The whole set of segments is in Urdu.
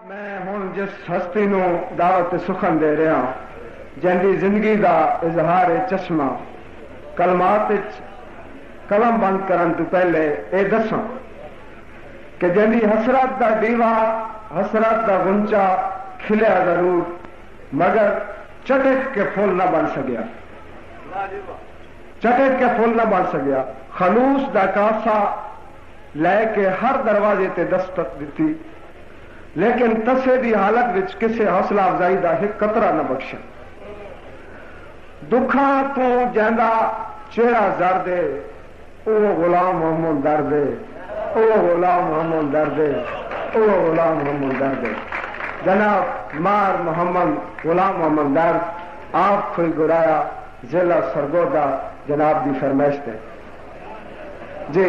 میں ہوں جس ہستی نو دعوت سخن دے رہا جندی زندگی دا اظہار چشمہ کلمات قلم بند کرن تو پہلے اے دساں کہ جندی حسرت دا دیوا حسرت دا غنچہ کھلیا ضرور مگر چٹک کے پھول نہ بن سکیا، چٹک کے پھول نہ بن سکیا۔ خلوص دا کاسا لے کے ہر دروازے تے دستک دیتی لیکن تسے دی حالت وچ کسے حوصلہ افزائی دا ایک قطرہ نہ بخشا۔ دکھاں تو جیندا چہرہ زردے او غلام محمد دردے، او غلام محمد دردے، او غلام محمد دردے۔ جناب مار محمد غلام محمد درد آپ کوئی گرایا ضلع سرگودا جناب دی فرمائش تے جی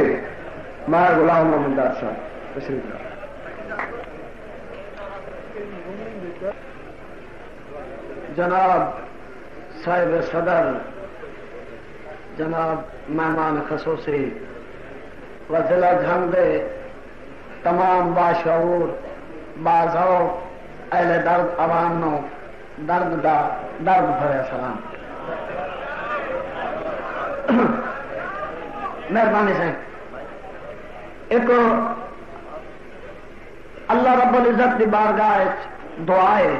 مار غلام محمد درد صاحب تشریف لائے۔ جناب صاحب صدر، جناب مہمان خصوصی و ضلع جھنگ دے تمام باشعور باذوق اہل درد عوام نو درد بھرے سلام۔ مہربانی سے ایک اللہ رب العزت دی بارگاہ دعا ہے،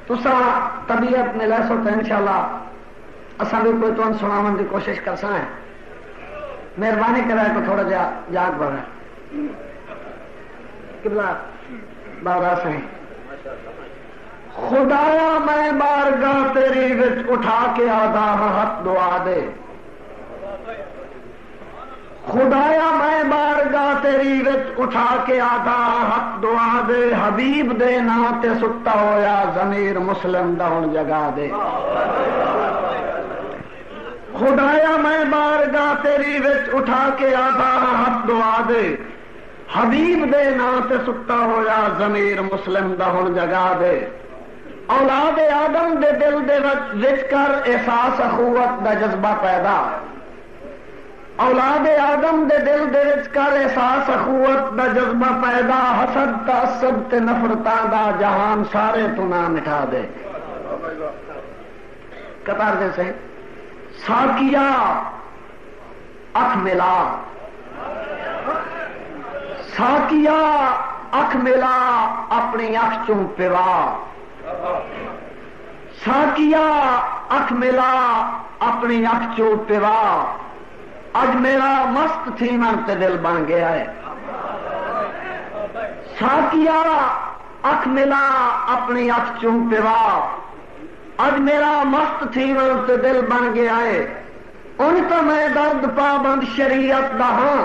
تسا طبیعت میں لے سو تو انشاءاللہ اساں بھی کوئی تمہیں سناون کی کوشش کر سا ہے۔ مہربانی کرائے تو تھوڑا جا یاد بڑھے قبلہ بارہ سے خدایا میں بارگاہ تیری وچ اٹھا کے آدھا ہاتھ دعا دے، خدایا میں بارگاہ تیری وچ اٹھا کے آدھا ہاتھ دعا دے، حبیب دے نا تے ستا ہویا ضمیر مسلم دا ہن جگا دے۔ خدایا میں بارگاہ تیری وچ اٹھا کے آدھا ہاتھ دعا دے، حبیب دے نا تے ستا ہویا ضمیر مسلم دا ہن جگا دے۔ اولاد آدم دے دل دے وچ کر احساس اخوت دا جذبہ پیدا، اولاد آدم دے دل دے وچ کر احساس اخوت دا جذبہ پیدا، حسد تعصب تے نفرتاں دا جہان سارے تو نہ مٹا دے۔ قطار دے سے ساکیا اکھ ملا، ساکیا اکھ ملا اپنی اکھ چوں پوا، ساکیا اکھ ملا اپنی اکھ چوں پوا، اج میرا مست تھی من تے دل بن گیا ہے۔ ساکیا اکھ ملا اپنی اکھ چوں پوا، اج میرا مست تھی من تے دل بن گیا ہے۔ ان تو میں درد پابند شریعت دا ہاں،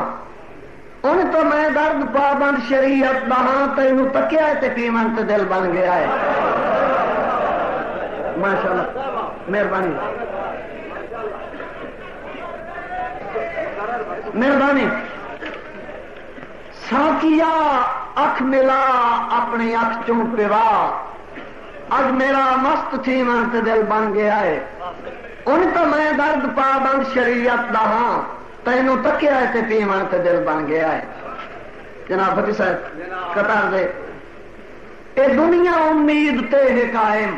ان تو میں درد پابند شریعت دا ہاں، تینوں تکیا ہے تے پی من تے دل بن گیا ہے۔ ماشاءاللہ مہربانی مہربانی۔ ساکیا اکھ ملا اپنی اکھ چوں پوا، اج میرا مست تھی من تے دل بن گیا ہے۔ ان تو میں درد پابند شریعت دا ہاں، تینوں تکیا ہے تے پی من تے دل بن گیا ہے۔ جناب فتح صاحب قطار دے اے دنیا امید تے ہے قائم،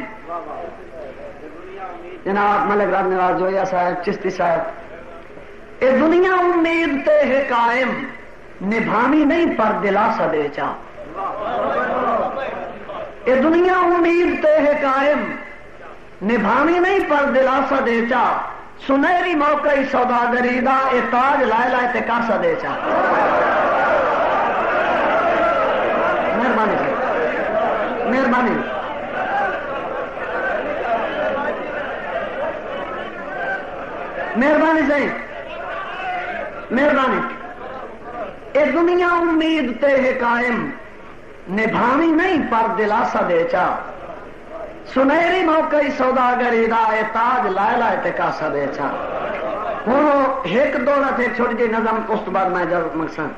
جناب ملک رات نواز جویا صاحب چشتی صاحب، اے دنیا امید تے ہے قائم، نبھانی نہیں پر دلاسا دے چا، اے دنیا امید تے ہے قائم، نبھانی نہیں پر دلاسا دے چا، سنہری موقعی سوداگری دا اے تاج لائے لائے تے کاسا دے چا۔ مہربانی مہربانی مہربانی سے مہربانی۔ اے دنیا امید تے ہے قائم، نبھانی نہیں پر دلاسا دے چا، سنہری موقعی سوداگری دا اے تاج لائے لائے تے کاسا دے چا۔ ہوں ایک دورہ تھے چھوٹی جی نظم اس تو بعد میں اجازت مقصد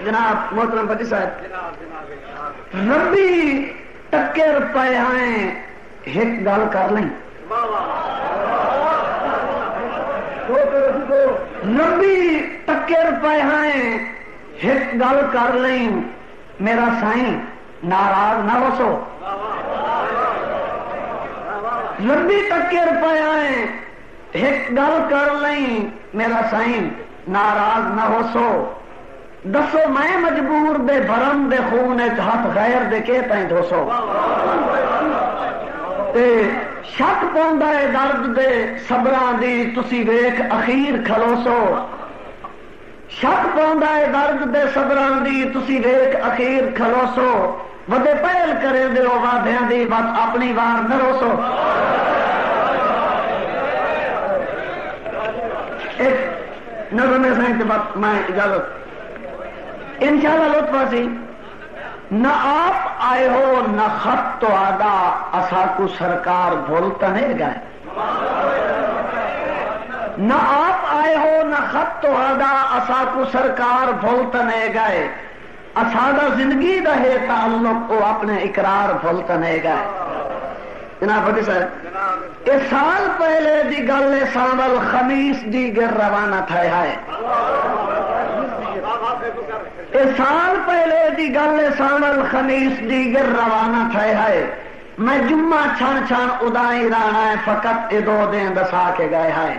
جناب محترم پتی صاحب، ربی ٹکر پے ہیں ایک گل کر لیں، ربی ٹکر پے ہیں ایک گل کر لیں، میرا سائیں ناراض نہ ہو سو لمبی تکر پیا ہے ایک گل کر لیں میرا سائن ناراض نہ ہو سو دسو میں مجبور دے بھرم دے خون ہاتھ غیر دے کے پہ دھوسو شک پوندا ہے درد دے صبراں دی تسی ویکھ اخیر کھلوسو شک پوندا ہے درد دے صبراں دی تسی ویکھ اخیر کھلوسو ودے پہل کرے دے او وعدیاں دی بات اپنی وار نہ روسو ایک نظم سائن کے بعد میں اجازت انشاءاللہ لطفہ سی نہ آپ آئے ہو نہ خط تو آدھا اسا کو سرکار بھولتا نہیں گئے نہ آپ آئے ہو نہ خط تو آدھا اسا کو سرکار بھولتا نہیں گئے اسادہ زندگی دا ہے تعلق او اپنے اقرار بھولتا نہیں گئے جناب فتی صاحب اس سال پہلے دی گل سامل خمیس دی گر روانہ تھا ہے اس سال پہلے دی گل سامل خمیس دی گر روانہ تھا ہے میں جمعہ چھان چھان ادائی رانا ہے فقط دو دن دسا کے گئے ہے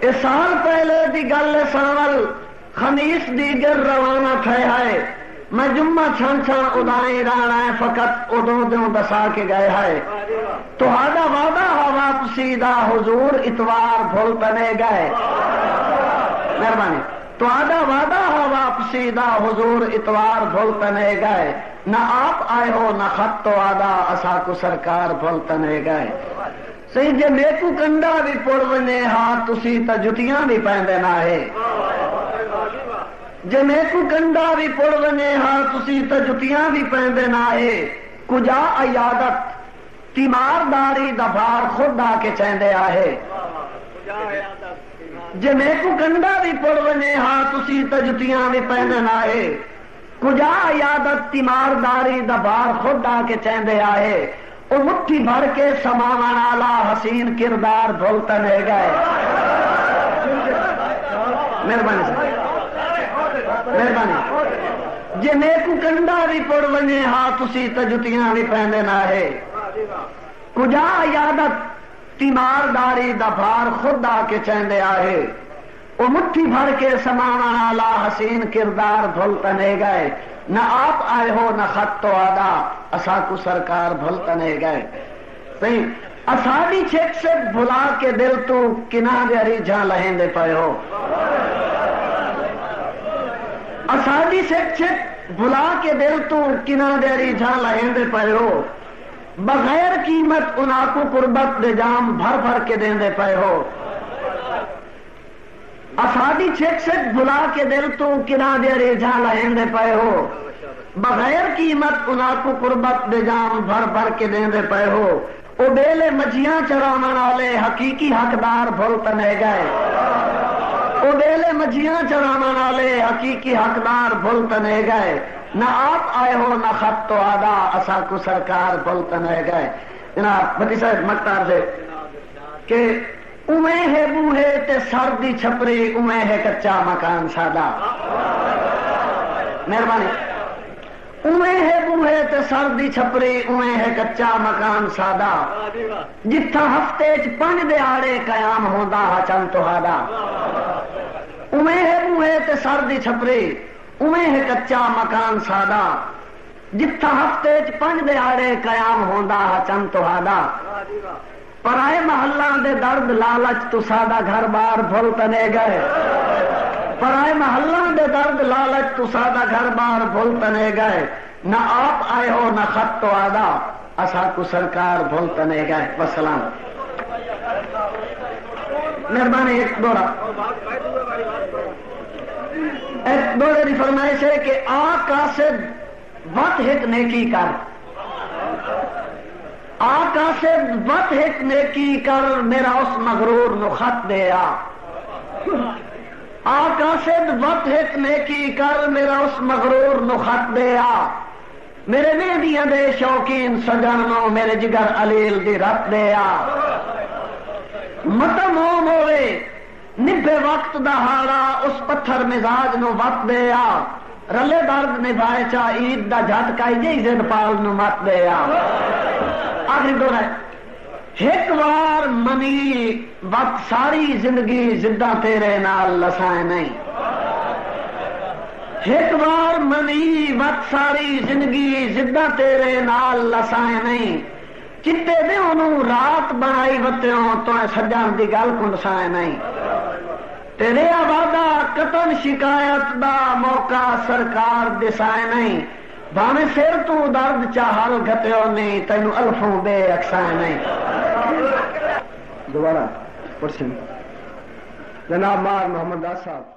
اس سال پہلے دی گل سامل خمیس دی گر روانہ تھا ہے میں جمعہ چھان چھان ادائی رانا ہے فقط دو دن دسا کے گئے ہے تو آدھا وعدہ واپسی دا حضور اتوار بھولتا نہیں گئے مہربانی تو آدھا وعدہ واپسی دا حضور اتوار بھولتا نہیں گئے نہ آپ آئے ہو نہ خط تو آدھا اسا کو سرکار بھولتا نہیں گئے صحیح جے میکو کنڈا بھی پڑونے ہاتھ تسی تا جتیاں بھی پہندے نہ ہے جے میکو کنڈا بھی پڑونے ہاتھ تسی تا جتیاں بھی پہندے نہ ہے کجا عیادت تیمارداری دا بھار خود آ کے چہندے آہے جے میں کو گنڈا بھی پڑونے ہاں تسی تجتیاں بھی پہنے نائے کجا عیادت تیمارداری دا بھار خود آ کے چہندے آہے او مٹھی بھر کے سماون آلا حسین کردار بھولتا نہیں گئے مہربانی مہربانی جے میں کو گنڈا بھی پڑونے ہاں تسی تجتیاں بھی پہنے نائے کجا عیادت تیمارداری دا بھار خود آ کے چہندے آئے وہ مٹھی بھر کے سمانا آلہ حسین کردار بھولتا نہیں گئے نہ آپ آئے ہو نہ خط تو آدھا اسا کو سرکار بھولتا نہیں گئے صحیح اسادی چھک سے بھلا کے دل تو کنا جاری جہاں لہیں دے پائے ہو اسادی چھک بھلا کے دل تو کنا جاری جہاں لہیں دے پائے ہو بغیر قیمت انہاں کو قربت دے جام بھر بھر کے دیں دے پائے ہو اسادی چھک سے بھلا کے دل تو کنا دے ریجھا لہیں دے پائے ہو بغیر قیمت انہاں کو قربت دے جام بھر بھر کے دیں دے پائے ہو او بیلے مجھیاں چرانا والے حقیقی حقدار بھولتا نہیں گئے او بیلے مجھیاں چرانا والے حقیقی حقدار بھولتا نہیں گئے نہ آپ آئے ہو نہ خط تو آدھا اسا کو سرکار بھولتا نہیں گئے جناب بھٹی صاحب مختار سے کہ اویں ہے بوہے تے سردی چھپری اویں ہے کچا مکان سادہ مہربانی اویں ہے بوہے تے سردی چھپری اویں ہے کچا مکان سادہ جتھا ہفتے چ 5 دہاڑے قیام ہوندا ہا چن تہاڈا اویں ہے بوہے تے سردی چھپری اویں ہے کچا مکان سادہ جتھا ہفتے چ 5 دہاڑے قیام ہوندا ہا چن تہاڈا پرائے محلہ دے درد لالچ تو سادہ گھر بار بھولتا نہیں گئے پرائے محلہ دے درد لالچ تو سادہ گھر بار بھولتا نہیں گئے نہ آپ آئے ہو نہ خط تو آدھا اسا کو سرکار بھولتا نہیں گئے والسلام مہربانی ایک دورے دی فرمائش ہے کہ آقا سے وقت ایک نیکی کر آقا سے وقت ایک نیکی کر میرا اس مغرور نو خط دے آ آقا سے وقت ایک نیکی کر میرا اس مغرور نو خط دے آ میرے مہدیاں دے شوقین سجن نو میرے جگر علیل دی رت دے آ متم ہوئے نبھے وقت دہاڑا اس پتھر مزاج نو وقت دے آ رلے درد نبھائے چا عید دا جھٹکا جی زد پال نو مت دے آخری دور ہے ایک بار منی وقت ساری زندگی زدہ تیرے نال لسائے نہیں ایک بار منی وقت ساری زندگی زدہ تیرے نال لسائے نہیں چتے دے انہوں رات بنائی وطیوں تو سجان دی گل کو نسائے نہیں تیرے آبادہ قطن شکایت دا موقع سرکار دسائے نہیں بھاویں سر تو درد چاہل گھتیو نہیں تینو الفوں بے اکسائے نہیں دوبارہ پرسن جناب مار محمد داس صاحب